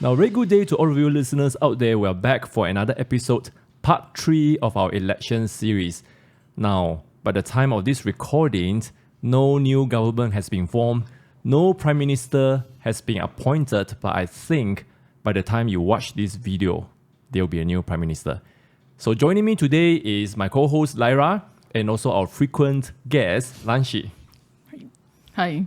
Now, very good day to all of you listeners out there. We're back for another episode, part 3 of our election series. Now, by the time of this recording, no new government has been formed, no prime minister has been appointed, but I think by the time you watch this video, there will be a new prime minister. So joining me today is my co-host Lyra and also our frequent guest, Lanshi. Hi.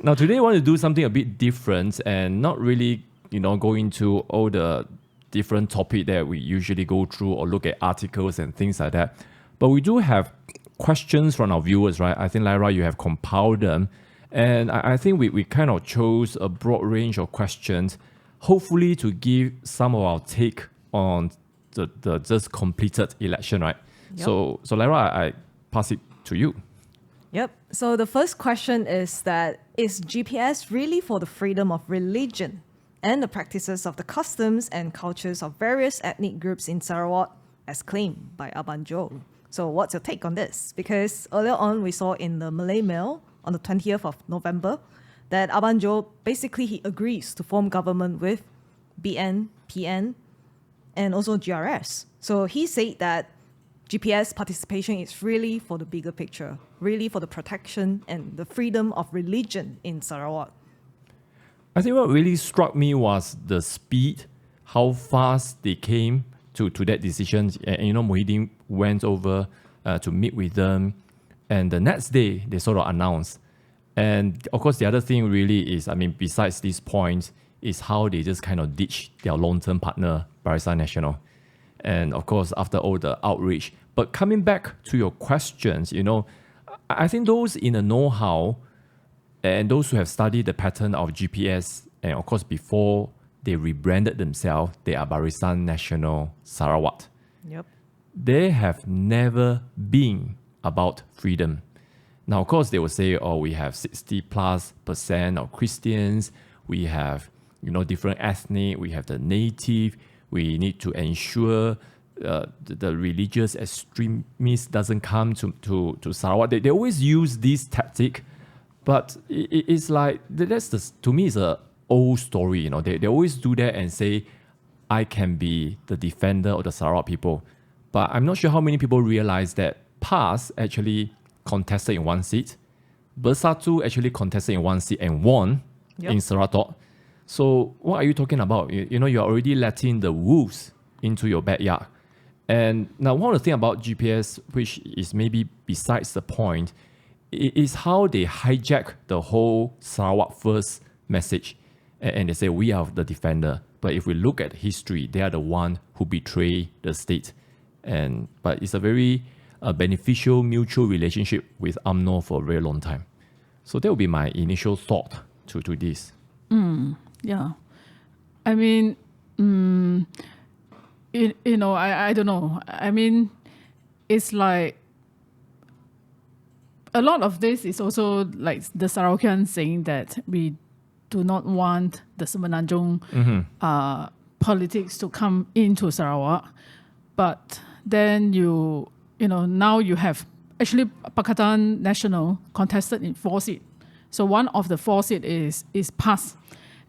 Now today I want to do something a bit different and not really, go into all the different topics that we usually go through or look at articles and things like that. But we do have questions from our viewers, right? I think, Lyra, you have compiled them. And I think we kind of chose a broad range of questions, hopefully to give some of our take on the just completed election, right? Yep. So Lyra, I pass it to you. Yep. So the first question is that, is GPS really for the freedom of religion and the practices of the customs and cultures of various ethnic groups in Sarawak as claimed by Abang Jo? So what's your take on this? Because earlier on we saw in the Malay Mail on the 20th of November that Abang Jo basically he agrees to form government with BN, PN and also GRS. So he said that GPS participation is really for the bigger picture, really for the protection and the freedom of religion in Sarawak. I think what really struck me was the speed, how fast they came to that decision. And, Muhyiddin went over to meet with them. And the next day, they sort of announced. And of course, the other thing really is, besides this point, is how they just kind of ditched their long-term partner, Barisan Nasional. And of course, after all the outreach. But coming back to your questions, I think those in the know-how and those who have studied the pattern of GPS, and of course, before they rebranded themselves, they are Barisan Nasional Sarawak. Yep. They have never been about freedom. Now, of course, they will say, we have 60+% of Christians, we have, different ethnic, we have the native, we need to ensure the religious extremists doesn't come to Sarawak. They always use this tactic, but it's like, to me, it's an old story. They always do that and say, I can be the defender of the Sarawak people. But I'm not sure how many people realize that PAS actually contested in one seat. Bersatu actually contested in one seat and won in Sarawak. So what are you talking about? You're already letting the wolves into your backyard. And now one of the things about GPS, which is maybe besides the point, is how they hijack the whole Sarawak first message. And they say, we are the defender. But if we look at history, they are the one who betray the state. But it's a very beneficial mutual relationship with UMNO for a very long time. So that would be my initial thought to this. Yeah. I mean, I don't know. I mean, it's like a lot of this is also like the Sarawakians saying that we do not want the Semenanjung politics to come into Sarawak. But then now you have actually Pakatan National contested in 4 seats. So one of the 4 seats is PAS.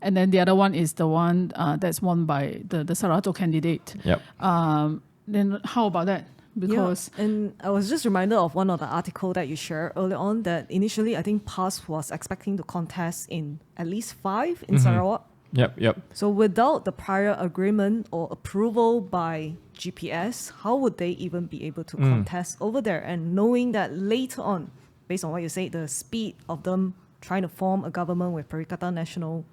And then the other one is the one that's won by the Sarato candidate. Yep. Then how about that? Because and I was just reminded of one of the article that you shared earlier on that initially I think PAS was expecting to contest in at least 5 in Sarawak. Yep. So without the prior agreement or approval by GPS, how would they even be able to contest over there? And knowing that later on, based on what you say, the speed of them trying to form a government with Perikatan Nasional,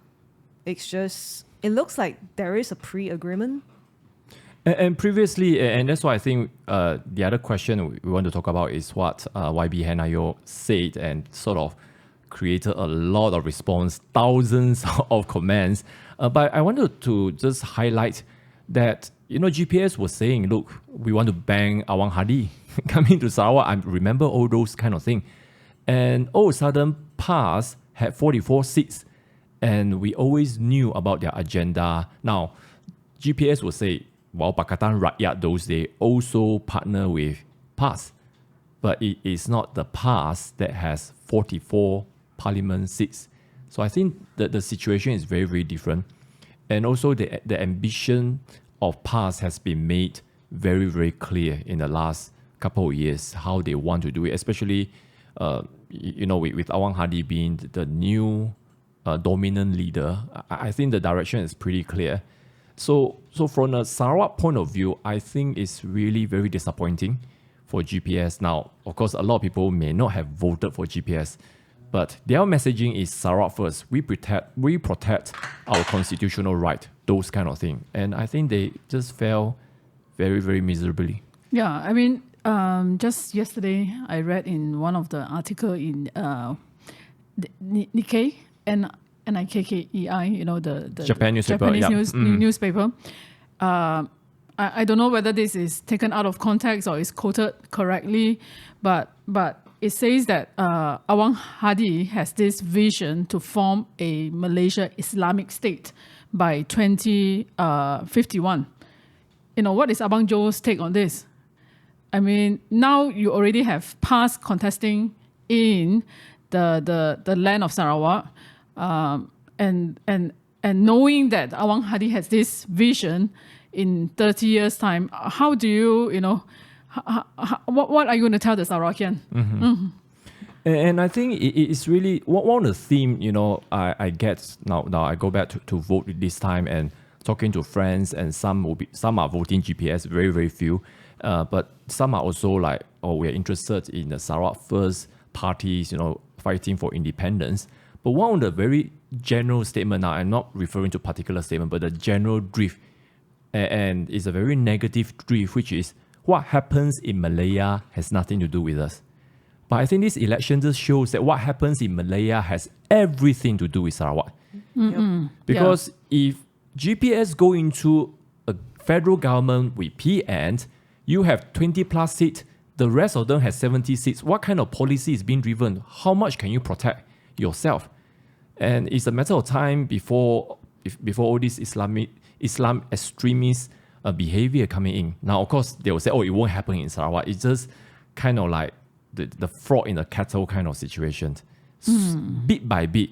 it looks like there is a pre-agreement. And previously, and that's why I think the other question we want to talk about is what YB Henayo said and sort of created a lot of response, thousands of comments. But I wanted to just highlight that, GPS was saying, look, we want to ban Awang Hadi coming to Sarawak. I remember all those kind of things. And all of a sudden, PAS had 44 seats. And we always knew about their agenda. Now, GPS will say, well, Pakatan Rakyat those days also partner with PAS. But it is not the PAS that has 44 parliament seats. So I think that the situation is very, very different. And also the ambition of PAS has been made very, very clear in the last couple of years, how they want to do it, especially, with Awang Hadi being the new dominant leader. I think the direction is pretty clear. So from a Sarawak point of view, I think it's really very disappointing for GPS. Now, of course, a lot of people may not have voted for GPS, but their messaging is Sarawak first. We protect our constitutional right, those kind of things. And I think they just fell very, very miserably. Yeah, I mean, just yesterday, I read in one of the article in Nikkei, Nikkei, the Japan newspaper, Japanese newspaper. I don't know whether this is taken out of context or is quoted correctly, but it says that Awang Hadi has this vision to form a Malaysia Islamic state by 2051. What is Abang Jo's take on this? I mean, now you already have PAS contesting in the land of Sarawak, and knowing that Awang Hadi has this vision in 30 years' time, how do you, what are you going to tell the Sarawakian? Mm-hmm. Mm-hmm. And I think it's really one of the theme, I get now I go back to vote this time and talking to friends, and some are voting GPS, very, very few. But some are also like, we're interested in the Sarawak First parties, fighting for independence. But one of the very general statement now, I'm not referring to particular statement, but the general drift, and it's a very negative drift, which is what happens in Malaya has nothing to do with us. But I think this election just shows that what happens in Malaya has everything to do with Sarawak. Mm-hmm. Because if GPS go into a federal government with PN, you have 20 plus seats, the rest of them has 70 seats. What kind of policy is being driven? How much can you protect yourself? And it's a matter of time before all this Islam extremist behavior coming in. Now, of course, they will say, it won't happen in Sarawak. It's just kind of like the frog in the kettle kind of situation. Bit by bit,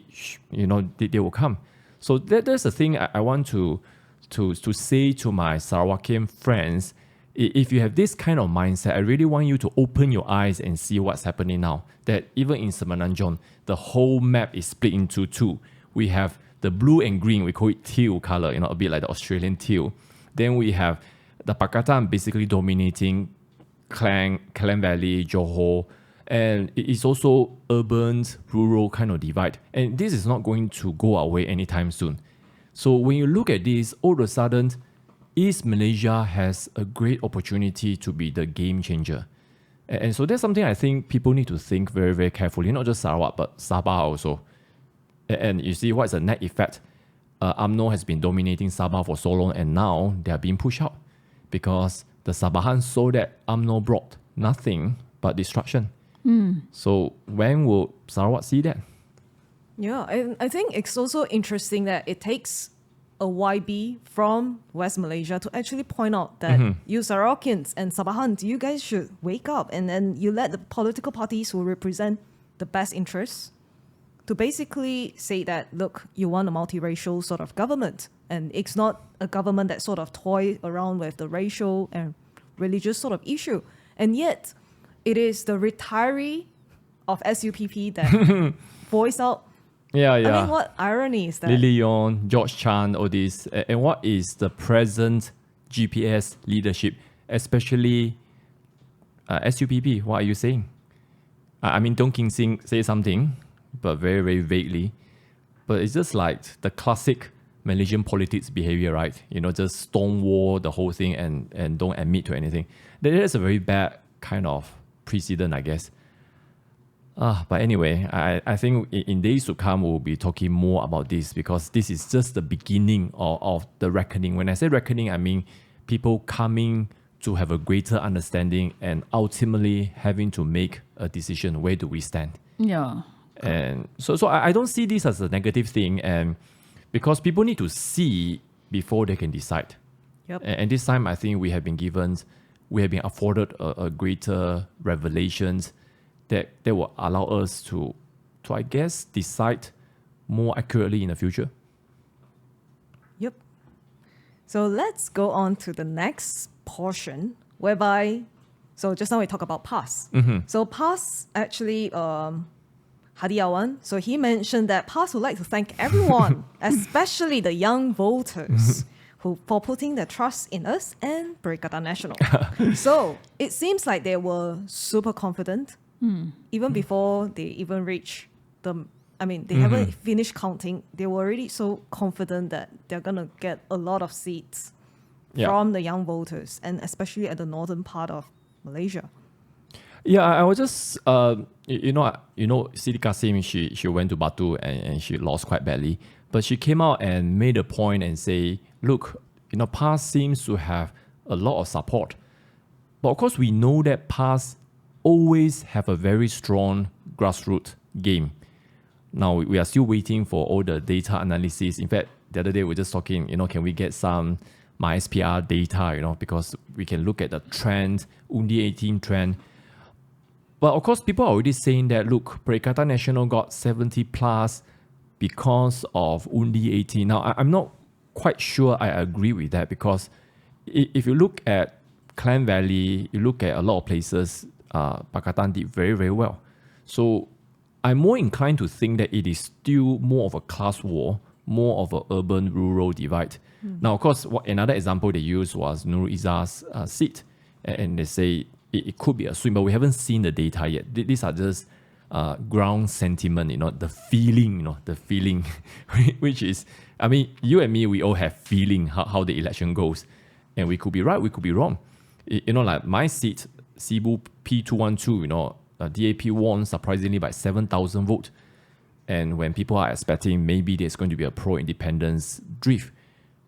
they will come. So that's the thing I want to say to my Sarawakian friends. If you have this kind of mindset, I really want you to open your eyes and see what's happening now. That even in Semenanjung, the whole map is split into two. We have the blue and green, we call it teal color, a bit like the Australian teal. Then we have the Pakatan basically dominating Klang Valley, Johor, and it's also urban, rural kind of divide. And this is not going to go away anytime soon. So when you look at this, all of a sudden, East Malaysia has a great opportunity to be the game changer. And so that's something I think people need to think very, very carefully, not just Sarawak, but Sabah also. And you see what's the net effect? UMNO has been dominating Sabah for so long, and now they are being pushed out because the Sabahan saw that UMNO brought nothing but destruction. So when will Sarawak see that? Yeah, and I think it's also interesting that it takes a YB from West Malaysia to actually point out that you Sarawakians and Sabahans, you guys should wake up, and then you let the political parties who represent the best interests to basically say that, look, you want a multiracial sort of government, and it's not a government that sort of toy around with the racial and religious sort of issue. And yet, it is the retiree of SUPP that voice out. Yeah. I mean, what irony is that? Lily Yon, George Chan, all this. And what is the present GPS leadership, especially SUPP? What are you saying? I mean, Dong King Sing say something, but very, very vaguely. But it's just like the classic Malaysian politics behavior, right? Just stonewall the whole thing and don't admit to anything. That is a very bad kind of precedent, I guess. But anyway, I think in days to come, we'll be talking more about this, because this is just the beginning of the reckoning. When I say reckoning, I mean people coming to have a greater understanding and ultimately having to make a decision. Where do we stand? Yeah. And so I don't see this as a negative thing, and because people need to see before they can decide. Yep. And this time, I think we have been afforded a greater revelations that will allow us to I guess decide more accurately in the future. Yep. So let's go on to the next portion, whereby, so just now we talk about PAS. So PAS actually, Hadiawan, so he mentioned that PAS would like to thank everyone, especially the young voters, for putting their trust in us and Perikatan Nasional. So it seems like they were super confident, even before they even reach they haven't finished counting. They were already so confident that they're going to get a lot of seats from the young voters, and especially at the northern part of Malaysia. Yeah, I was just, Siti Kasim, she went to Batu and she lost quite badly. But she came out and made a point and say, look, PAS seems to have a lot of support. But of course, we know that PAS always have a very strong grassroots game. Now, we are still waiting for all the data analysis. In fact, the other day we were just talking, can we get some MySPR data, because we can look at the trend, Undi 18 trend. But of course, people are already saying that, look, Perikatan Nasional got 70 plus because of Undi 18. Now, I'm not quite sure I agree with that, because if you look at Klang Valley, you look at a lot of places, Pakatan did very, very well. So I'm more inclined to think that it is still more of a class war, more of an urban-rural divide. Now, of course, another example they used was Nurul Izzah's seat. And they say it could be a swing, but we haven't seen the data yet. These are just ground sentiment, the feeling, which is, you and me, we all have feeling how the election goes. And we could be right, we could be wrong. Like my seat, Cebu P212, DAP won surprisingly by 7,000 votes. And when people are expecting maybe there's going to be a pro-independence drift.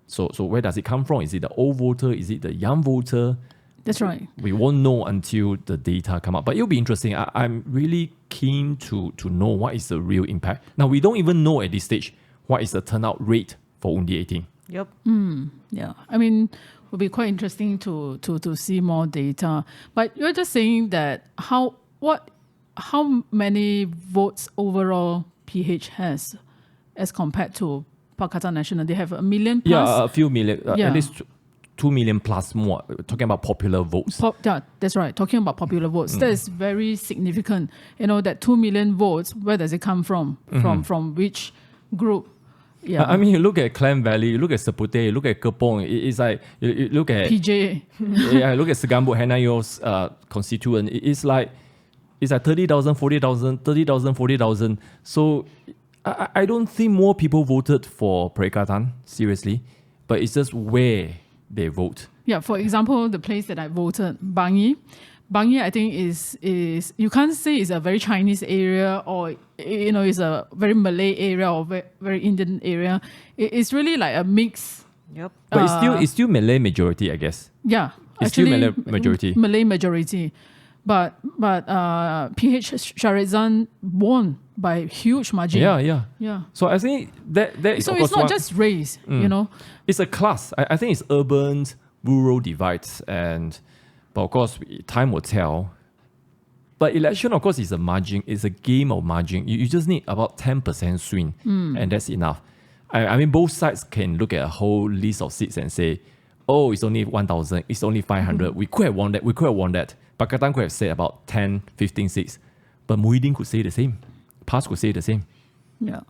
So where does it come from? Is it the old voter? Is it the young voter? That's right. We won't know until the data come up. But it'll be interesting. I'm really keen to know what is the real impact. Now, we don't even know at this stage what is the turnout rate for Undi 18. Yep. Yeah. It would be quite interesting to see more data. But you're just saying that how many votes overall PH has as compared to Pakatan Nasional? They have 1 million plus? Yeah, a few million. At least 2 million plus more. We're talking about popular votes. Yeah, that's right. Talking about popular votes. That is very significant. That 2 million votes, where does it come from? From which group? Yeah. You look at Klang Valley, you look at Seputeh, you look at Kepong, it's like, you look at PJ. look at Segambut, Henayo's constituent. It's like 30,000, 40,000, 30,000, 40,000. So I don't think more people voted for Perikatan, seriously, but it's just where they vote. Yeah, for example, the place that I voted, Bangi, I think is you can't say it's a very Chinese area or it's a very Malay area or very Indian area. It's really like a mix. Yep. But it's still Malay majority, I guess. Yeah, it's actually still Malay majority. Malay majority, but PH Shahrizan won by huge margin. Yeah. So I think that is. So it's not just race, It's a class. I think it's urban, rural divides, but of course time will tell. But election, of course, is a margin. It's a game of margin. You just need about 10% swing, and that's enough. Both sides can look at a whole list of seats and say, "Oh, it's only 1,000. It's only 500. We could have won that. We could have won that." Pakatan could have said about 10, 15 seats, but Muhyiddin could say the same. PAS could say the same. Yeah.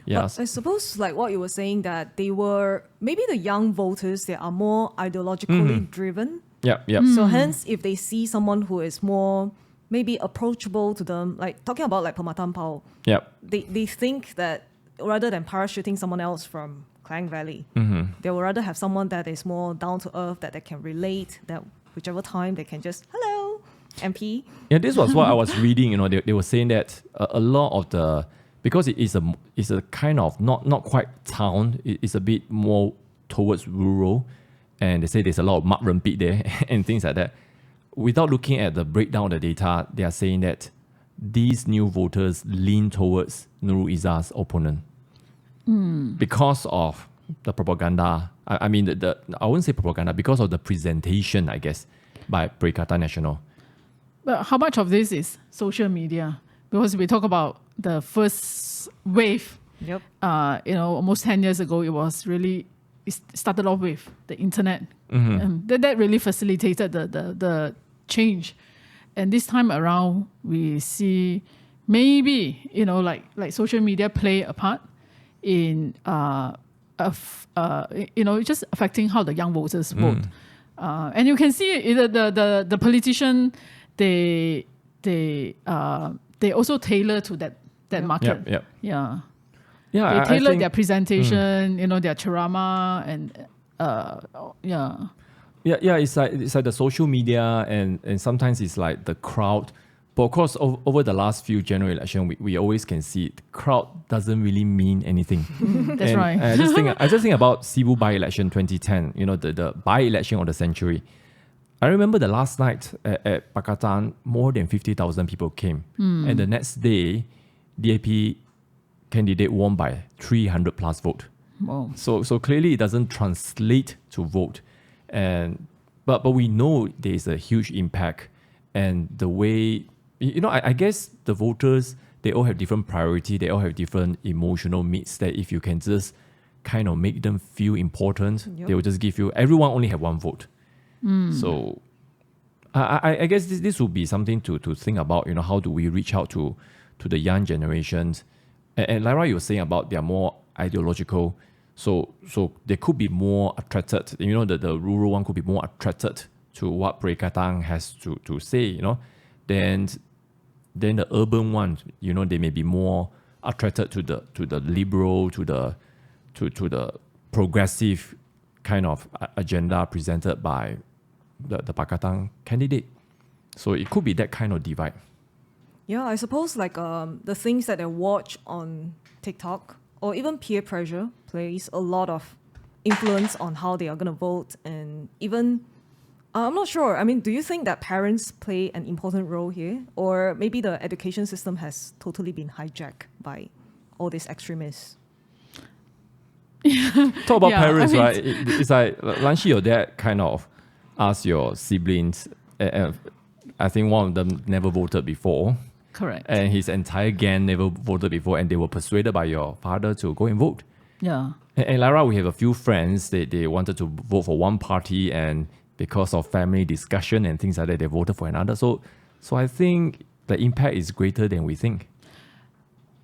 Yeah. But I suppose, like what you were saying, that they were maybe the young voters. They are more ideologically driven. Yeah. So hence, if they see someone who is more maybe approachable to them, like talking about like Pematang Pau, they think that rather than parachuting someone else from Klang Valley, they would rather have someone that is more down to earth, that they can relate, that whichever time they can just hello MP. Yeah, this was what I was reading. They were saying that a lot of the, because it is a kind of not quite town, it's a bit more towards rural. And they say there's a lot of mud rumpit there and things like that. Without looking at the breakdown of the data, they are saying that these new voters lean towards Nurul Izzah's opponent because of the propaganda. I wouldn't say propaganda, because of the presentation, I guess, by Perikatan Nasional. But how much of this is social media? Because we talk about the first wave. Yep. Almost 10 years ago, it it started off with the internet. That really facilitated the change. And this time around, we see maybe, like social media play a part in, just affecting how the young voters vote. And you can see the politician, they also tailor to that market. Yeah, they tailor their presentation, their ceramah and it's like the social media and sometimes it's like the crowd. But of course, over the last few general election, we always can see it. Crowd doesn't really mean anything. That's right. I just think about Cebu by-election 2010, the by-election of the century. I remember the last night at Pakatan, more than 50,000 people came. And the next day, DAP candidate won by 300 plus vote. Wow. So clearly it doesn't translate to vote. But we know there is a huge impact. And the way, I guess the voters, they all have different priority. They all have different emotional needs that if you can just kind of make them feel important, they will just give you, everyone only have one vote. So I guess this would be something to think about, how do we reach out to the young generations. And like you were saying about they're more ideological. So they could be more attracted, the rural one could be more attracted to what Perikatan has to say, Then the urban one, they may be more attracted to the liberal, to the progressive kind of agenda presented by the Pakatan candidate. So it could be that kind of divide. Yeah, I suppose like the things that they watch on TikTok or even peer pressure plays a lot of influence on how they are going to vote. And even, I'm not sure. I mean, do you think that parents play an important role here? Or maybe the education system has totally been hijacked by all these extremists? Talk about parents, right? It's like, Lanshi, your dad kind of asked your siblings, I think one of them never voted before. Correct. And his entire gang never voted before, and they were persuaded by your father to go and vote. Yeah. And Lara, we have a few friends, they wanted to vote for one party, and because of family discussion and things like that, they voted for another. So I think the impact is greater than we think.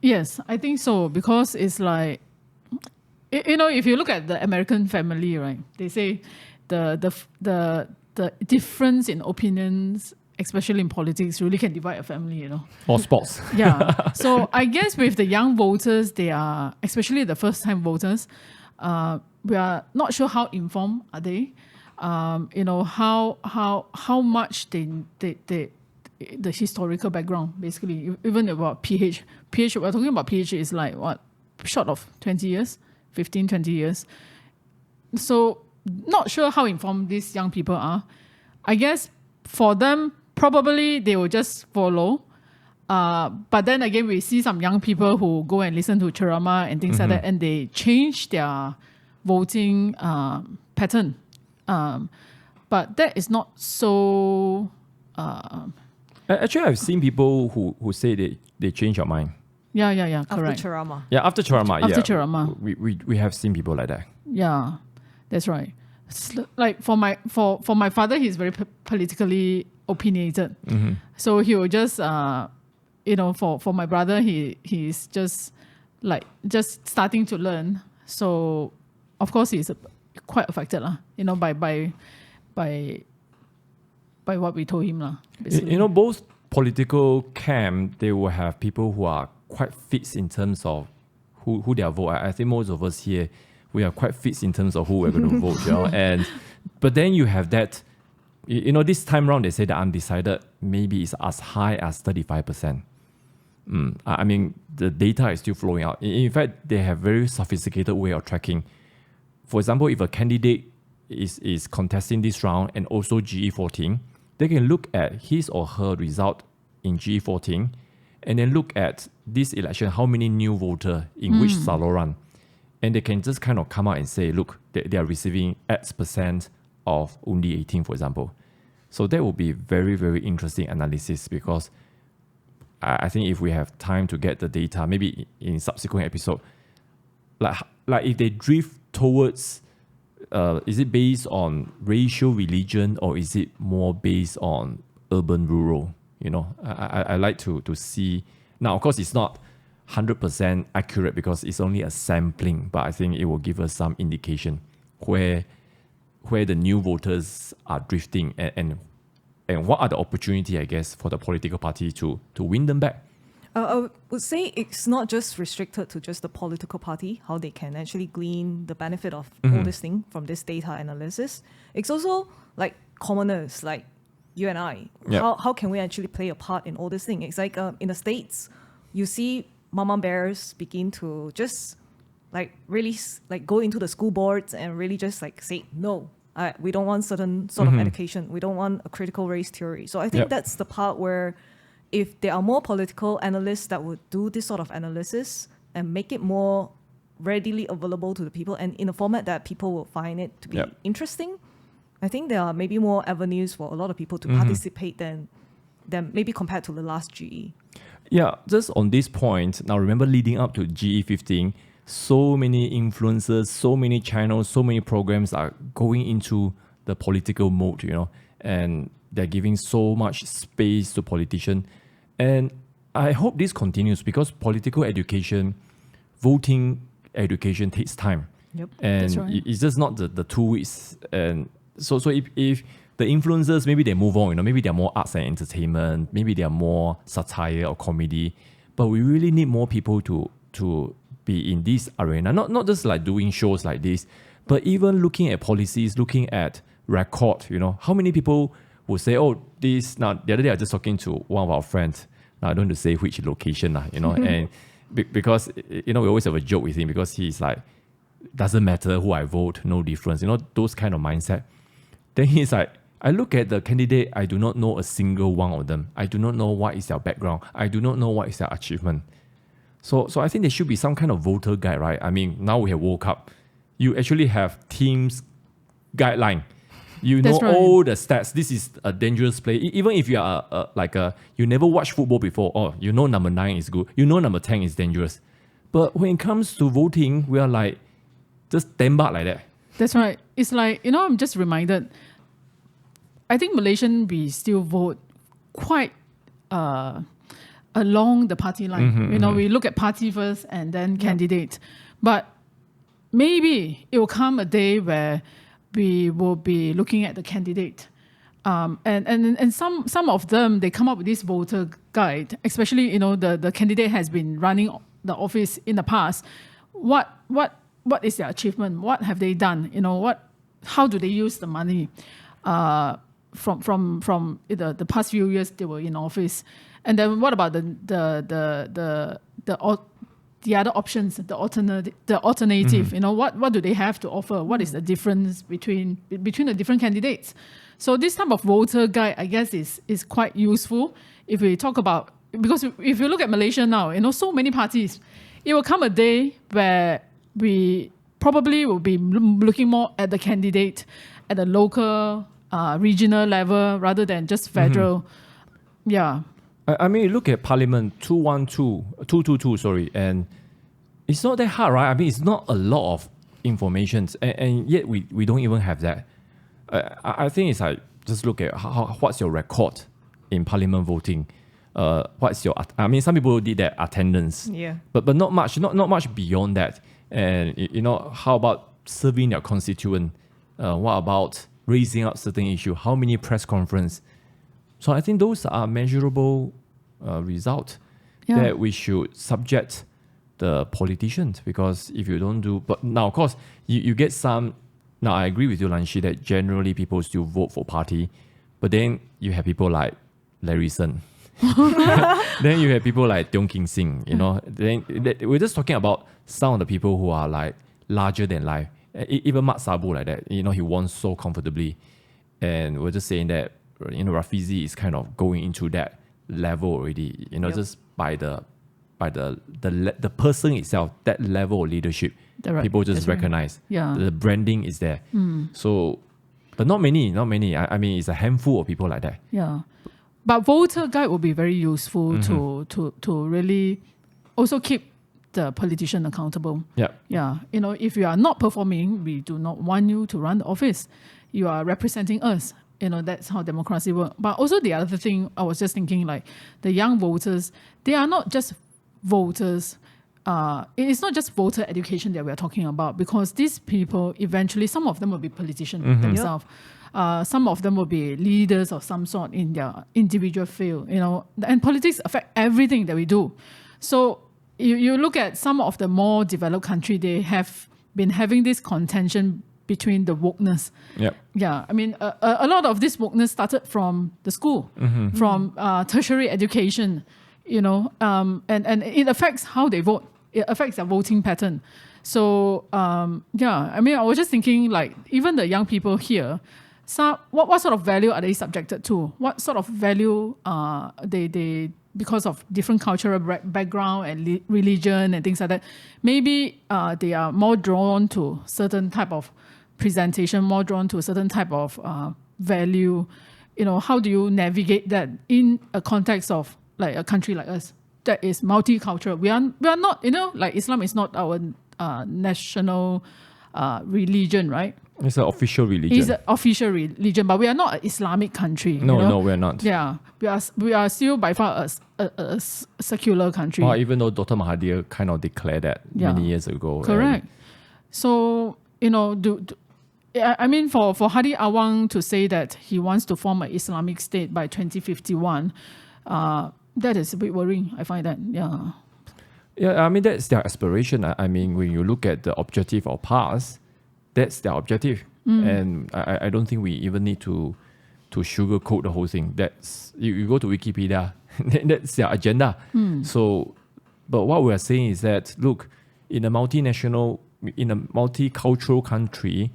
Yes, I think so, because it's like, if you look at the American family, right, they say the difference in opinions, especially in politics, really can divide a family, Or sports. Yeah. So I guess with the young voters, they are, especially the first-time voters, we are not sure how informed are they. How much the historical background, basically, even about PH, we're talking about PH is like what, short of 20 years, 15, 20 years. So not sure how informed these young people are. I guess for them, probably they will just follow. But then again, we see some young people who go and listen to ceramah and things like that, and they change their voting pattern. But that is not so... Actually, I've seen people who say they change your mind. Yeah, correct. After ceramah. Yeah, after ceramah. After ceramah. We have seen people like that. Yeah, that's right. Like for my father, he's very politically opinionated. So he will just for my brother, he's just starting to learn. So of course he's quite affected by what we told him basically. Both political camp, they will have people who are quite fixed in terms of who they are vote. I think most of us here, we are quite fixed in terms of who we're going to vote. But then you have that, this time around they say that undecided maybe is as high as 35%. I mean, the data is still flowing out. In fact, they have very sophisticated way of tracking. For example, if a candidate is contesting this round and also GE14, they can look at his or her result in GE14 and then look at this election, how many new voters in which Sarawak, and they can just kind of come out and say, look, they are receiving X% of only 18, for example. So that will be very, very interesting analysis, because I think if we have time to get the data, maybe in subsequent episode, like if they drift towards is it based on racial, religion, or is it more based on urban, rural? You know, I like to see. Now, of course, it's not 100% accurate because it's only a sampling, but I think it will give us some indication where the new voters are drifting and what are the opportunity, I guess, for the political party to win them back. I would say it's not just restricted to just the political party, how they can actually glean the benefit of all this thing from this data analysis. It's also like commoners like you and I. Yep. How can we actually play a part in all this thing? It's like in the States, you see mama bears begin to just like really like go into the school boards and really just like say, no, we don't want certain sort of education. We don't want a critical race theory. So I think that's the part where if there are more political analysts that would do this sort of analysis and make it more readily available to the people and in a format that people will find it to be interesting, I think there are maybe more avenues for a lot of people to participate than maybe compared to the last GE. Yeah, just on this point, now remember leading up to GE15, so many influencers, so many channels, so many programs are going into the political mode, you know, and they're giving so much space to politicians. And I hope this continues because political education, voting education takes time. Yep, and that's right. It's just not the 2 weeks. And so if the influencers, maybe they move on, you know, maybe they're more arts and entertainment, maybe they're more satire or comedy, but we really need more people to be in this arena, not just like doing shows like this, but even looking at policies, looking at record, you know, how many people will say, oh, this, now the other day I was just talking to one of our friends, now I don't want to say which location, you know, and because, you know, we always have a joke with him because he's like, doesn't matter who I vote, no difference, you know, those kind of mindset. Then he's like, I look at the candidate, I do not know a single one of them. I do not know what is their background. I do not know what is their achievement. So I think there should be some kind of voter guide, right? I mean, now we have World Cup. You actually have teams guideline. You know all the stats. This is a dangerous play. Even if you are you never watched football before, oh, you know number 9 is good. You know number 10 is dangerous. But when it comes to voting, we are like, just tembak like that. That's right. It's like, you know, I'm just reminded, I think Malaysian, we still vote quite along the party line. You know, we look at party first and then candidate. But maybe it will come a day where we will be looking at the candidate. And some of them, they come up with this voter guide, especially, you know, the candidate has been running the office in the past. What is their achievement? What have they done? You know, how do they use the money from the past few years they were in office? And then what about the other options, the alternative? You know, what do they have to offer? What is the difference between the different candidates? So this type of voter guide, I guess, is quite useful if we talk about, because if you look at Malaysia now, you know, so many parties, it will come a day where we probably will be looking more at the candidate at the local, regional level rather than just federal. Yeah. I mean, look at Parliament 222, and it's not that hard, right? I mean, it's not a lot of information, and yet we don't even have that. I think it's like, just look at what's your record in Parliament voting. What's your, I mean, some people did that attendance, but not much beyond that. And you know, how about serving your constituent? What about raising up certain issue? How many press conference? So I think those are measurable results that we should subject the politicians, because if you don't do, but now of course you get some. Now I agree with you, Lanshi, that generally people still vote for party, but then you have people like Larry Sun. Then you have people like Tiong King Sing, you know. Then we're just talking about some of the people who are like larger than life. Even Mat Sabu like that, you know, he won so comfortably, and we're just saying that, you know, Rafizi is kind of going into that level already, you know, just by the person itself, that level of leadership, people just recognize. The branding is there. So, but not many. I mean, it's a handful of people like that. Yeah. But voter guide will be very useful to really also keep the politician accountable. Yeah. Yeah. If you are not performing, we do not want you to run the office. You are representing us. That's how democracy works. But also the other thing, I was just thinking, like the young voters, they are not just voters. It's not just voter education that we're talking about, because these people, eventually, some of them will be politicians themselves. Some of them will be leaders of some sort in their individual field, and politics affect everything that we do. So you look at some of the more developed countries, they have been having this contention between the wokeness. Yep. Yeah, I mean, a lot of this wokeness started from the school, from tertiary education, and it affects how they vote. It affects their voting pattern. So, I mean, I was just thinking, like, even the young people here, what sort of value are they subjected to? What sort of value they because of different cultural background and religion and things like that, maybe they are more drawn to certain type of presentation, more drawn to a certain type of value. How do you navigate that in a context of like a country like us that is multicultural? We are not, like Islam is not our national religion, right? It's an official religion. It's an official religion, but we are not an Islamic country. No, we're not. Yeah, we are still by far a secular country. Or even though Dr. Mahathir kind of declared that many years ago. Correct. So, I mean, for Hadi Awang to say that he wants to form an Islamic state by 2051, that is a bit worrying. I find that, yeah. Yeah, I mean, that's their aspiration. I mean, when you look at the objective of past, that's their objective. And I don't think we even need to sugarcoat the whole thing. That's you go to Wikipedia, that's their agenda. So, but what we're saying is that, look, in a multinational, in a multicultural country,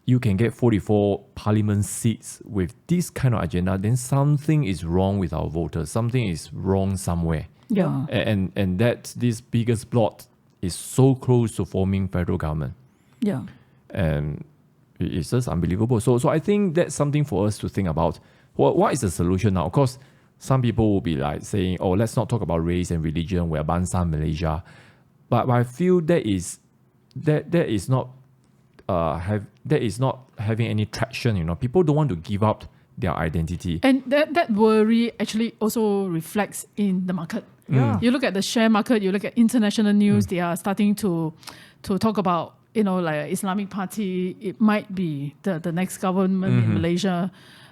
you can get 44 parliament seats with this kind of agenda, then something is wrong with our voters. Something is wrong somewhere. Yeah. And that this biggest blot is so close to forming federal government. Yeah. And it's just unbelievable. So I think that's something for us to think about. What is the solution now? Of course, some people will be like saying, oh, let's not talk about race and religion. We're Bangsa Malaysia. But I feel that is not having any traction. People don't want to give up their identity. And that worry actually also reflects in the market. Yeah. You look at the share market, you look at international news, they are starting to talk about, like Islamic Party, it might be the next government in Malaysia.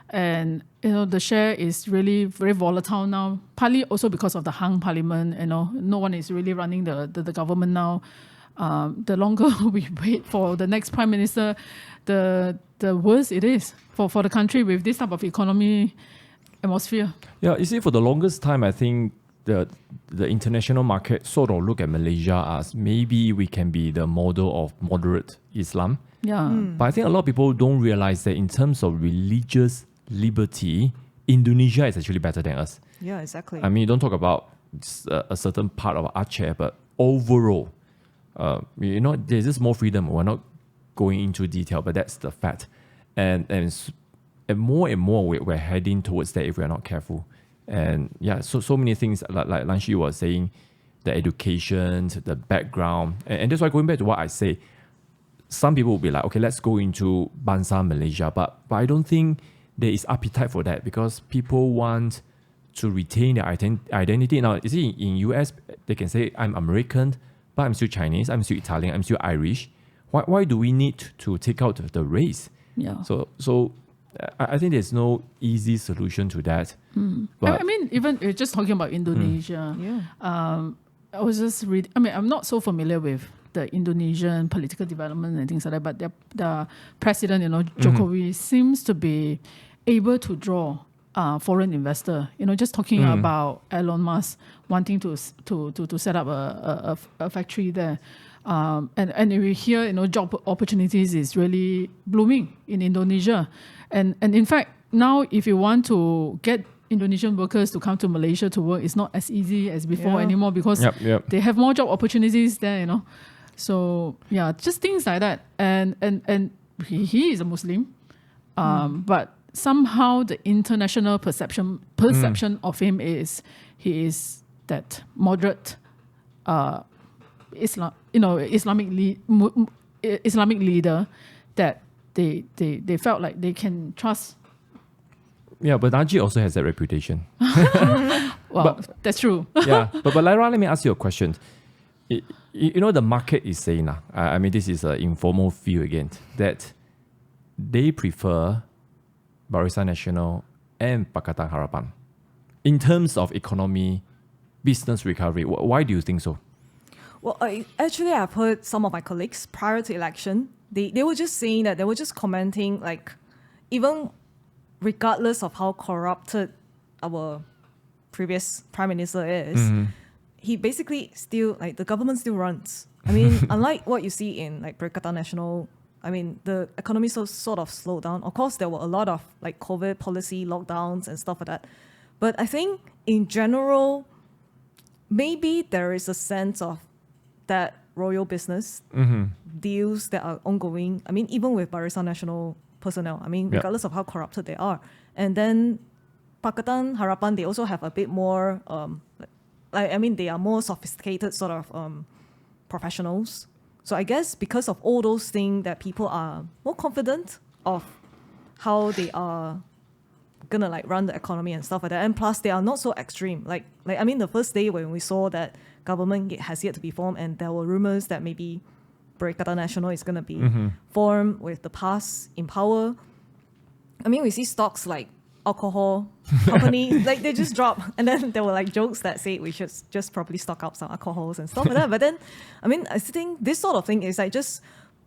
And, the share is really very volatile now, partly also because of the Hang Parliament. No one is really running the government now. The longer we wait for the next prime minister, the worse it is for the country with this type of economy atmosphere. Yeah, you see, for the longest time, I think the international market sort of look at Malaysia as maybe we can be the model of moderate Islam. Yeah. But I think a lot of people don't realize that in terms of religious liberty, Indonesia is actually better than us. Yeah, exactly. I mean, you don't talk about a certain part of Aceh, but overall, there's just more freedom. We're not going into detail, but that's the fact. And more and more we're heading towards that if we're not careful. And yeah, so many things like Lan Shi was saying, the education, the background, and that's why going back to what I say, some people will be like, okay, let's go into Bangsa Malaysia, but I don't think there is appetite for that because people want to retain their identity. Now, you see, in US, they can say, I'm American, but I'm still Chinese, I'm still Italian, I'm still Irish. Why do we need to take out the race? Yeah. So I think there's no easy solution to that. But I mean, even just talking about Indonesia, I was just reading. I mean, I'm not so familiar with the Indonesian political development and things like that, but the president, Jokowi, seems to be able to draw foreign investor. Just talking about Elon Musk wanting to set up a factory there. And we hear, job opportunities is really blooming in Indonesia. And in fact, now if you want to get Indonesian workers to come to Malaysia to work, it's not as easy as before anymore because they have more job opportunities there, So yeah, just things like that. And he is a Muslim, but somehow the international perception of him is he is that moderate Islamic leader that they felt like they can trust. Yeah, but Najib also has that reputation. Well, that's true. Yeah, but Lyra, let me ask you a question. The market is saying, I mean, this is an informal view again, that they prefer Barisan Nasional and Pakatan Harapan in terms of economy, business recovery. Why do you think so? Well, I've heard some of my colleagues prior to election, they were just saying that, they were just commenting, like, even regardless of how corrupted our previous prime minister is, he basically still, like, the government still runs. I mean, unlike what you see in, like, Perikatan Nasional, I mean, the economy sort of slowed down. Of course, there were a lot of, like, COVID policy lockdowns and stuff like that. But I think, in general, maybe there is a sense of that royal business deals that are ongoing. I mean, even with Barisan Nasional personnel, I mean, regardless of how corrupted they are. And then Pakatan Harapan, they also have a bit more, they are more sophisticated sort of professionals. So I guess because of all those things that people are more confident of how they are gonna like run the economy and stuff like that. And plus they are not so extreme. Like I mean, the first day when we saw that government has yet to be formed and there were rumors that maybe Perikatan Nasional is gonna be formed with the PAS in power. I mean, we see stocks like alcohol company, like they just drop. And then there were like jokes that say we should just probably stock up some alcohols and stuff like that. But then, I mean, I think this sort of thing is like just,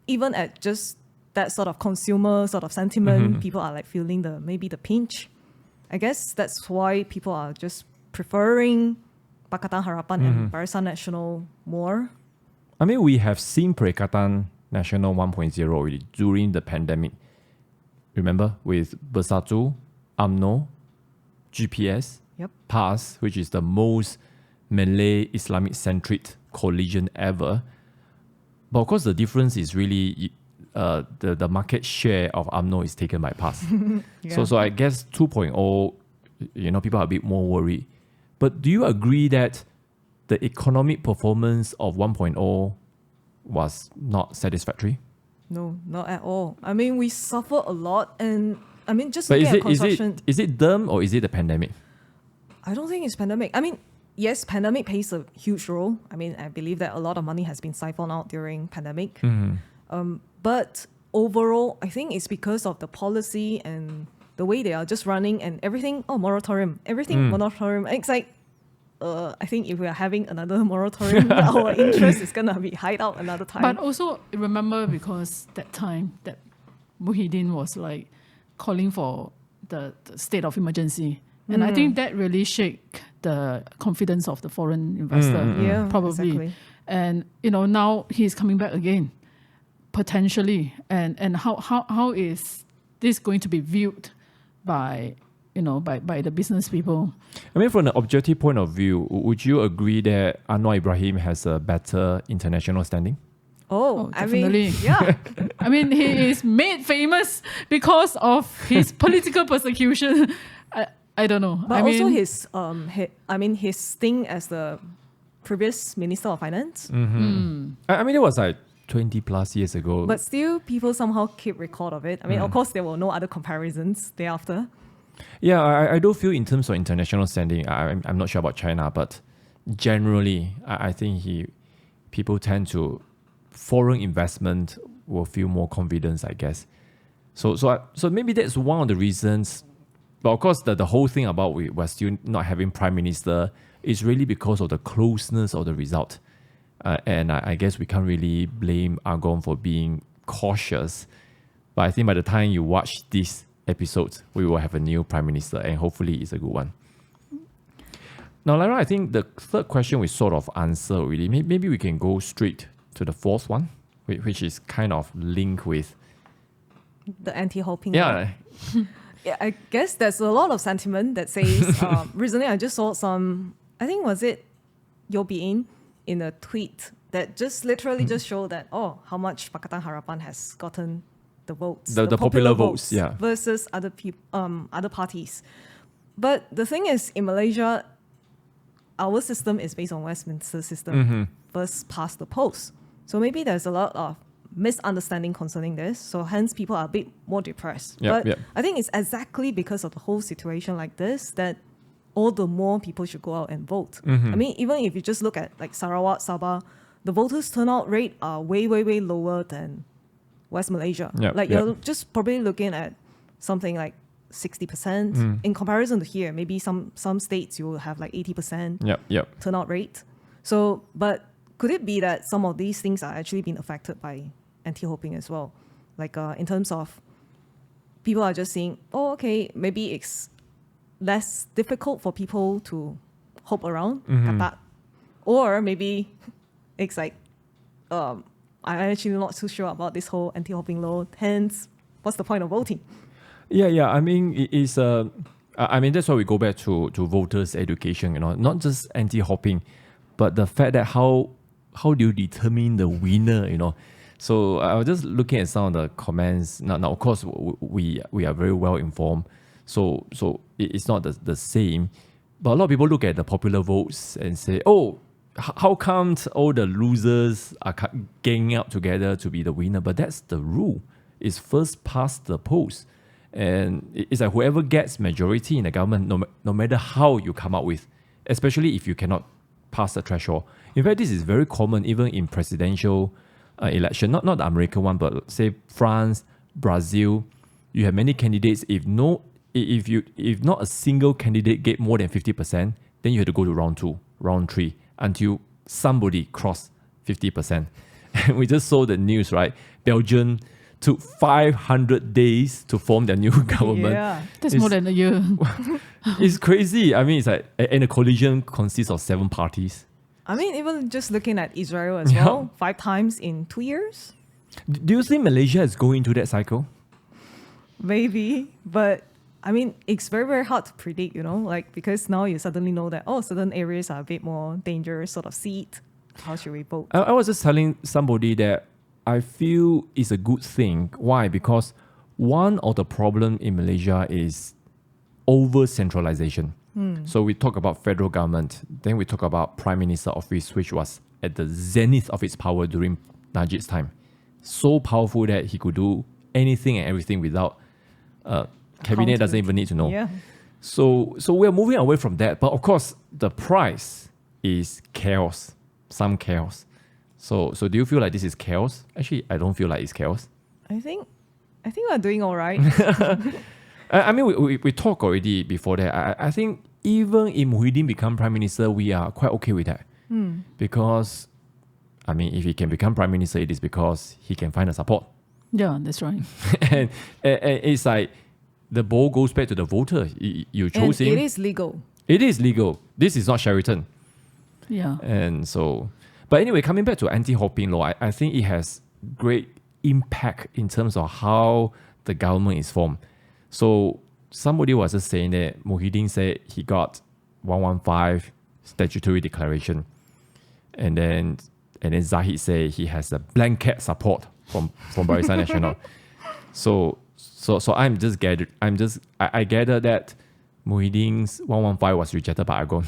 even at just that sort of consumer sort of sentiment, people are like feeling maybe the pinch. I guess that's why people are just preferring Pakatan Harapan and Barisan Nasional more. I mean, we have seen Perikatan Nasional 1.0 already during the pandemic. Remember, with Bersatu, UMNO, GPS, PAS, which is the most Malay Islamic-centric coalition ever. But of course, the difference is really the market share of UMNO is taken by PAS. So I guess 2.0, people are a bit more worried. But do you agree that the economic performance of 1.0 was not satisfactory? No, not at all. I mean, we suffer a lot, and I mean, just but looking at construction. Is it them or is it the pandemic? I don't think it's pandemic. I mean, yes, pandemic plays a huge role. I mean, I believe that a lot of money has been siphoned out during pandemic. But overall, I think it's because of the policy and the way they are just running and everything. Oh, moratorium. Everything moratorium. It's like, I think if we are having another moratorium, our interest is going to be hide out another time. But also remember, because that time that Muhyiddin was like calling for the state of emergency. And I think that really shake the confidence of the foreign investor. Yeah, probably. Exactly. And, now he's coming back again, potentially. And how is this going to be viewed by the business people? I mean, from an objective point of view, would you agree that Anwar Ibrahim has a better international standing? Oh, definitely. I mean, yeah. I mean, he is made famous because of his political persecution. I don't know. But also his thing as the previous Minister of Finance. I mean, it was like 20 plus years ago. But still, people somehow keep record of it. I mean, of course, there were no other comparisons thereafter. Yeah, I do feel in terms of international standing, I'm not sure about China, but generally, I think people tend to, foreign investment will feel more confidence, I guess. So maybe that's one of the reasons. But of course, the whole thing about we're still not having prime minister is really because of the closeness of the result. And I guess we can't really blame Argon for being cautious. But I think by the time you watch this episode, we will have a new prime minister, and hopefully it's a good one. Now, Lyra, I think the third question we sort of answer already. Maybe we can go straight to the fourth one, which is kind of linked with the anti-hoping. Yeah. Yeah, I guess there's a lot of sentiment that says, recently I just saw some, I think was it Yobi in a tweet that just literally just showed that, how much Pakatan Harapan has gotten the votes. The popular votes, yeah. Versus other parties. But the thing is, in Malaysia, our system is based on Westminster system, first past the post. So maybe there's a lot of misunderstanding concerning this. So hence people are a bit more depressed. But I think it's exactly because of the whole situation like this that all the more people should go out and vote. I mean, even if you just look at like Sarawak, Sabah, the voters turnout rate are way, way, way lower than West Malaysia. You're just probably looking at something like 60% in comparison to here. Maybe some states you will have like 80% turnout rate. So, but could it be that some of these things are actually being affected by anti-hoping as well? Like in terms of people are just saying, oh, okay, maybe it's less difficult for people to hope around at that. Or maybe it's like, I'm actually not too sure about this whole anti-hoping law. Hence, what's the point of voting? Yeah. I mean, it is. I mean, that's why we go back to voters' education. Not just anti-hoping, but the fact that how do you determine the winner? So I was just looking at some of the comments. Now of course, we are very well informed. So it's not the same. But a lot of people look at the popular votes and say, oh, how come all the losers are ganging up together to be the winner? But that's the rule. It's first past the post. And it's like whoever gets majority in the government, no matter how you come up with, especially if you cannot pass the threshold. In fact, this is very common even in presidential election, not the American one, but say France, Brazil. You have many candidates. If not a single candidate get more than 50%, then you have to go to round 2, round 3, until somebody cross 50%. And we just saw the news, right? Belgium took 500 days to form their new government. Yeah, that's more than a year. It's crazy. I mean, it's like, and the coalition consists of 7 parties. I mean, even just looking at Israel as well, 5 times in 2 years. Do you think Malaysia is going into that cycle? Maybe, but I mean, it's very, very hard to predict, like because now you suddenly know that, certain areas are a bit more dangerous sort of seat. How should we vote? I was just telling somebody that I feel it's a good thing. Why? Because one of the problem in Malaysia is over-centralization. So we talk about federal government, then we talk about Prime Minister office, which was at the zenith of its power during Najib's time. So powerful that he could do anything and everything without cabinet doesn't even need to know. Yeah. So we're moving away from that. But of course, the price is chaos, some chaos. So do you feel like this is chaos? Actually, I don't feel like it's chaos. I think we're doing all right. I mean, we talked already before that. I think even if Muhyiddin become Prime Minister, we are quite okay with that. Because, I mean, if he can become Prime Minister, it is because he can find the support. Yeah, that's right. and it's like the ball goes back to the voter. You chose him. It is legal. It is legal. This is not Sheraton. Yeah. And so, but anyway, coming back to anti-hoping law, I think it has great impact in terms of how the government is formed. So somebody was just saying that Muhyiddin said he got 115 statutory declaration. And then Zahid said he has a blanket support from Barisan Nasional. So I gather that Muhyiddin's 115 was rejected by Agon.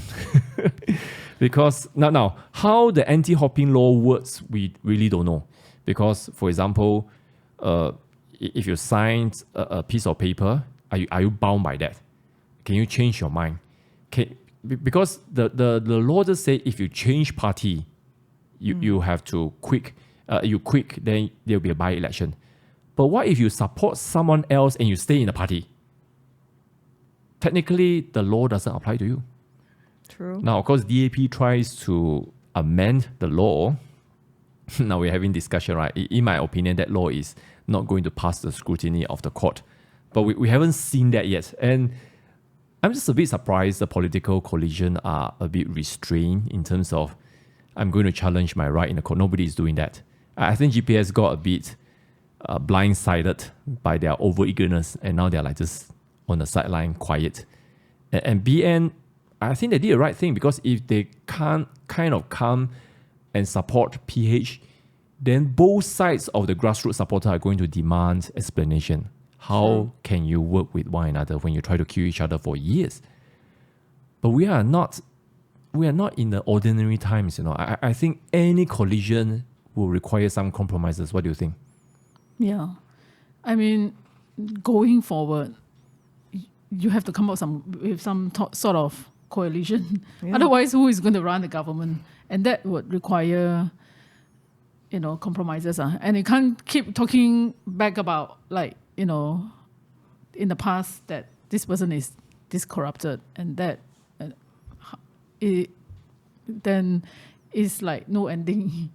Because now how the anti-hoping law works, we really don't know. Because, for example, if you signed a piece of paper, are you bound by that? Can you change your mind? Because the law just say if you change party, you have to quit. You quit, then there will be a by-election. But what if you support someone else and you stay in the party? Technically, the law doesn't apply to you. True. Now, of course, DAP tries to amend the law. Now we're having discussion, right? In my opinion, that law is not going to pass the scrutiny of the court. But we haven't seen that yet. And I'm just a bit surprised the political coalition are a bit restrained in terms of, I'm going to challenge my right in the court. Nobody is doing that. I think GPS got a bit blindsided by their over-eagerness, and now they're like just on the sideline, quiet. And BN, I think they did the right thing, because if they can't kind of come and support PH, then both sides of the grassroots supporter are going to demand explanation. How can you work with one another when you try to kill each other for years? But we are not we are not in the ordinary times. I think any collision will require some compromises. What do you think? Yeah. I mean, going forward, you have to come up with some sort of coalition. Yeah. Otherwise, who is going to run the government? And that would require, compromises. And you can't keep talking back about, in the past that this person is this corrupted and that then it's like no ending.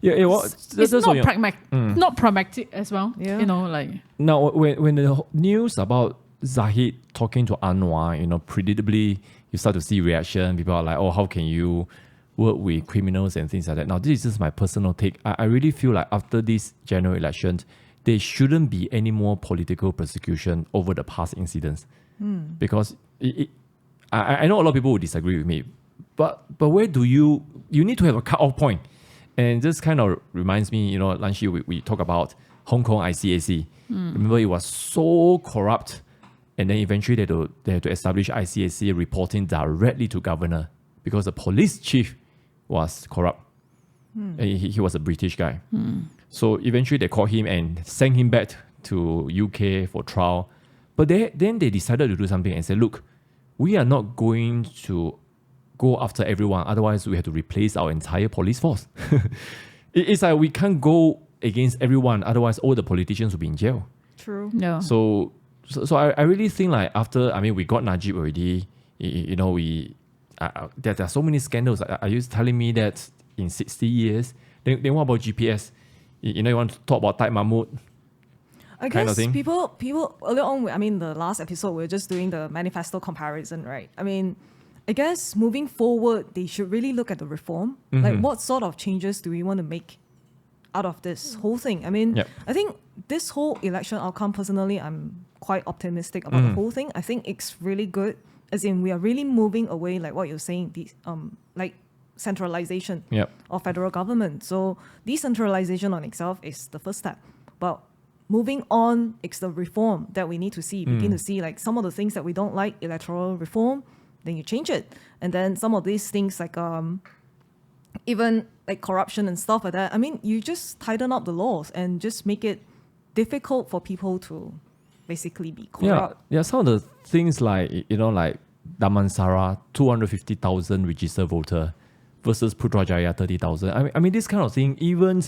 Yeah, well, it's not pragmatic as well. Yeah. Now, when the news about Zahid talking to Anwar, predictably, you start to see reaction. People are like, oh, how can you work with criminals and things like that? Now, this is just my personal take. I really feel like after this general election, there shouldn't be any more political persecution over the past incidents. Because I know a lot of people will disagree with me, but where do you need to have a cut-off point? And this kind of reminds me, Lanshi, we talk about Hong Kong ICAC. Remember, it was so corrupt. And then eventually they had to establish ICAC reporting directly to governor because the police chief was corrupt. And he was a British guy. So eventually they caught him and sent him back to UK for trial. But then they decided to do something and said, look, we are not going to go after everyone. Otherwise, we have to replace our entire police force. It's like we can't go against everyone. Otherwise, all the politicians will be in jail. True. Yeah. So I really think after, we got Najib already, there are so many scandals. Are you telling me that in 60 years, then what about GPS? You want to talk about Taib Mahmud? I kind of guess thing? people earlier on, the last episode, we were just doing the manifesto comparison, right? I guess moving forward, they should really look at the reform. Like, what sort of changes do we want to make out of this whole thing? Yep. I think this whole election outcome, personally, I'm quite optimistic about the whole thing. I think it's really good, as in we are really moving away, like what you're saying, these like centralization of federal government. So decentralization on itself is the first step. But moving on, it's the reform that we need to see. Begin to see like some of the things that we don't like, electoral reform, then you change it. And then some of these things like even like corruption and stuff like that. You just tighten up the laws and just make it difficult for people to basically be corrupt. Yeah, some of the things like, like Damansara, 250,000 registered voter versus Putrajaya, 30,000. This kind of thing, even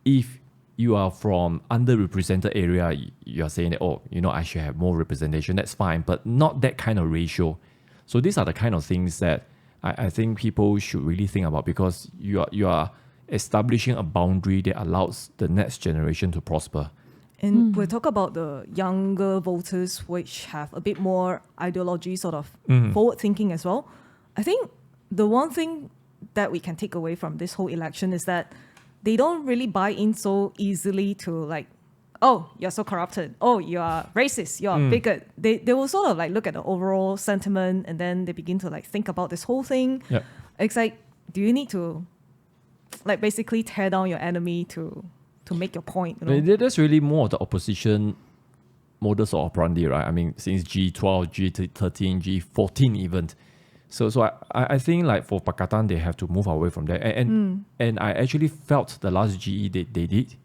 if you are from underrepresented area, you are saying that, I should have more representation, that's fine, but not that kind of ratio. So these are the kind of things that I think people should really think about, because you are establishing a boundary that allows the next generation to prosper. And we'll talk about the younger voters, which have a bit more ideology, sort of forward thinking as well. I think the one thing that we can take away from this whole election is that they don't really buy in so easily to like, oh, you're so corrupted. Oh, you are racist. You are bigot. They will sort of like look at the overall sentiment, and then they begin to like think about this whole thing. Yep. It's like, do you need to like basically tear down your enemy to make your point? That's really more of the opposition modus operandi, right? Since G12, G13, G14 even. So I think like for Pakatan, they have to move away from that. And I actually felt the last GE they did.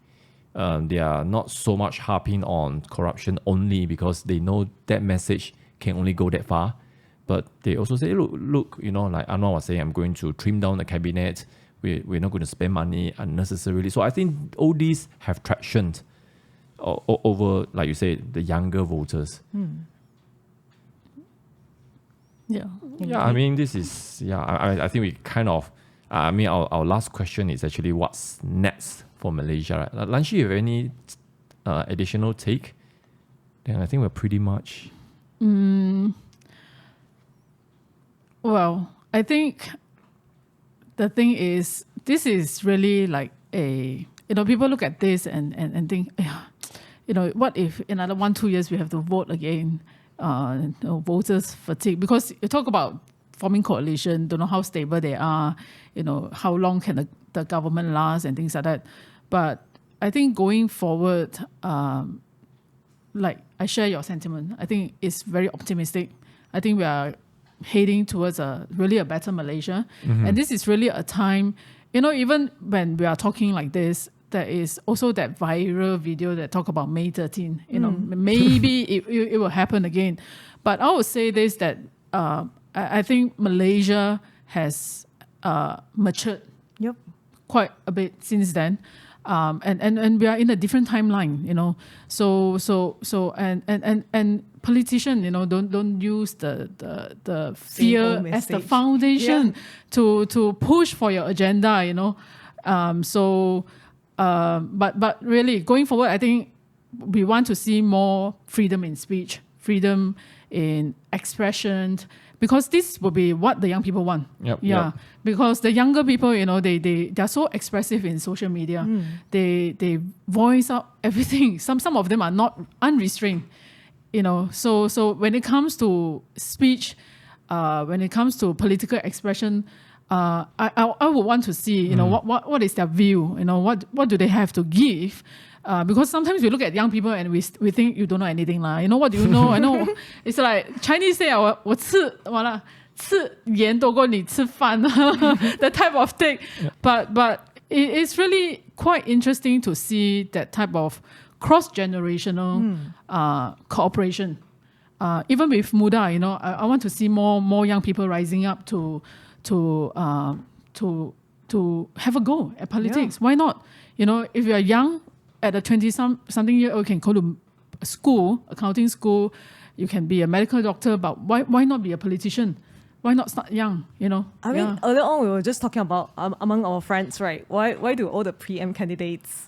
They are not so much harping on corruption only because they know that message can only go that far. But they also say, look, like Anwar was saying, I'm going to trim down the cabinet. We're not going to spend money unnecessarily. So I think all these have traction over, like you said, the younger voters. Yeah. Yeah, this is, I think we kind of, our last question is actually what's next for Malaysia, right? Lanshi, you have any additional take? Then I think we're pretty much... Well, I think the thing is, this is really like people look at this and think, what if in another 1-2 years we have to vote again? Voters fatigue, because you talk about forming coalition, don't know how stable they are, how long can the government last and things like that. But I think going forward, like I share your sentiment. I think it's very optimistic. I think we are heading towards a better Malaysia. And this is really a time, even when we are talking like this, there is also that viral video that talk about May 13. Maybe it will happen again. But I would say this, that I think Malaysia has matured quite a bit since then. And we are in a different timeline, So and politicians, don't use the fear as the foundation to push for your agenda, But really going forward, I think we want to see more freedom in speech, freedom in expression, because this will be what the young people want. Because the younger people, they're so expressive in social media. They voice out everything. Some of them are not unrestrained. So when it comes to speech, when it comes to political expression, I would want to see, what is their view? What do they have to give? Because sometimes we look at young people and we think you don't know anything lah. What do you know? I know it's like Chinese say, 我吃盐多过你吃饭 that type of thing. But it's really quite interesting to see that type of cross-generational cooperation. Even with Muda, I want to see more young people rising up to have a go at politics. Why not? If you are young, at a 20-something year old, you can go to school, accounting school, you can be a medical doctor, but why not be a politician? Why not start young, I mean, earlier on we were just talking about among our friends, right? Why do all the PM candidates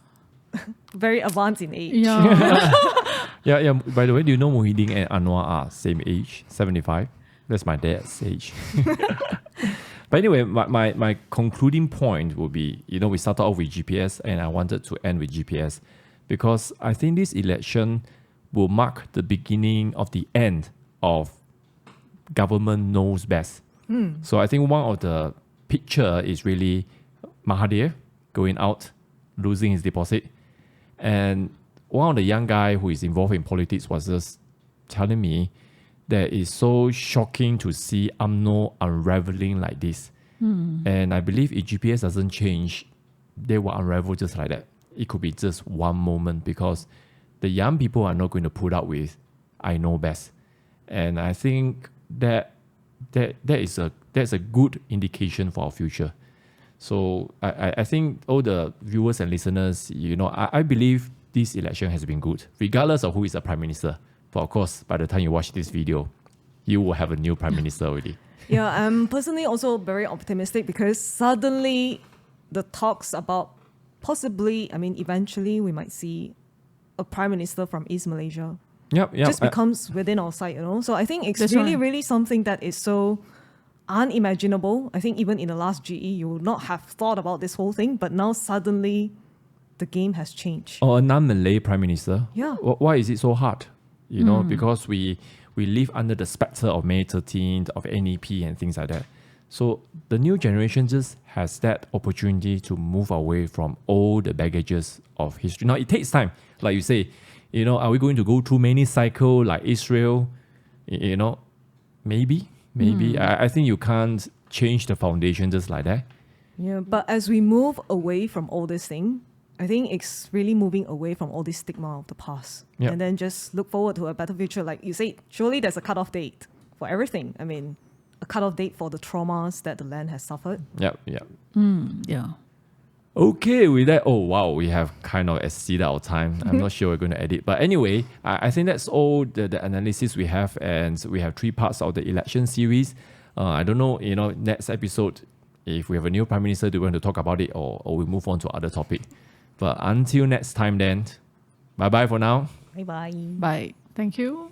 very advanced in age? Yeah. By the way, do you know Muhyiddin and Anwar are same age, 75? That's my dad's age. But anyway, my concluding point will be, we started off with GPS and I wanted to end with GPS because I think this election will mark the beginning of the end of government knows best. So I think one of the picture is really Mahathir going out, losing his deposit. And one of the young guy who is involved in politics was just telling me that it's so shocking to see UMNO unraveling like this. And I believe if GPS doesn't change, they will unravel just like that. It could be just one moment because the young people are not going to put up with I know best. And I think that's a good indication for our future. So I think all the viewers and listeners, I believe this election has been good, regardless of who is the Prime Minister. But of course, by the time you watch this video, you will have a new Prime Minister already. Yeah, I'm personally also very optimistic because suddenly the talks about eventually we might see a Prime Minister from East Malaysia. Just becomes within our sight, So I think it's really something that is so unimaginable. I think even in the last GE, you would not have thought about this whole thing, but now suddenly the game has changed. Or a non-Malay Prime Minister. Yeah. Why is it so hard? Because we live under the spectre of May 13th, of NEP and things like that. So the new generation just has that opportunity to move away from all the baggages of history. Now, it takes time. Like you say, are we going to go through many cycles like Israel? Maybe. I think you can't change the foundation just like that. Yeah, but as we move away from all this thing, I think it's really moving away from all this stigma of the past. And then just look forward to a better future. Like you say, surely there's a cutoff date for everything. I mean, a cutoff date for the traumas that the land has suffered. Yeah. Yeah. Okay, with that, we have kind of exceeded our time. I'm not sure we're going to edit. But anyway, I think that's all the analysis we have. And we have 3 parts of the election series. I don't know, next episode, if we have a new Prime Minister, do we want to talk about it or we move on to other topic? But until next time then, bye-bye for now. Bye-bye. Bye. Thank you.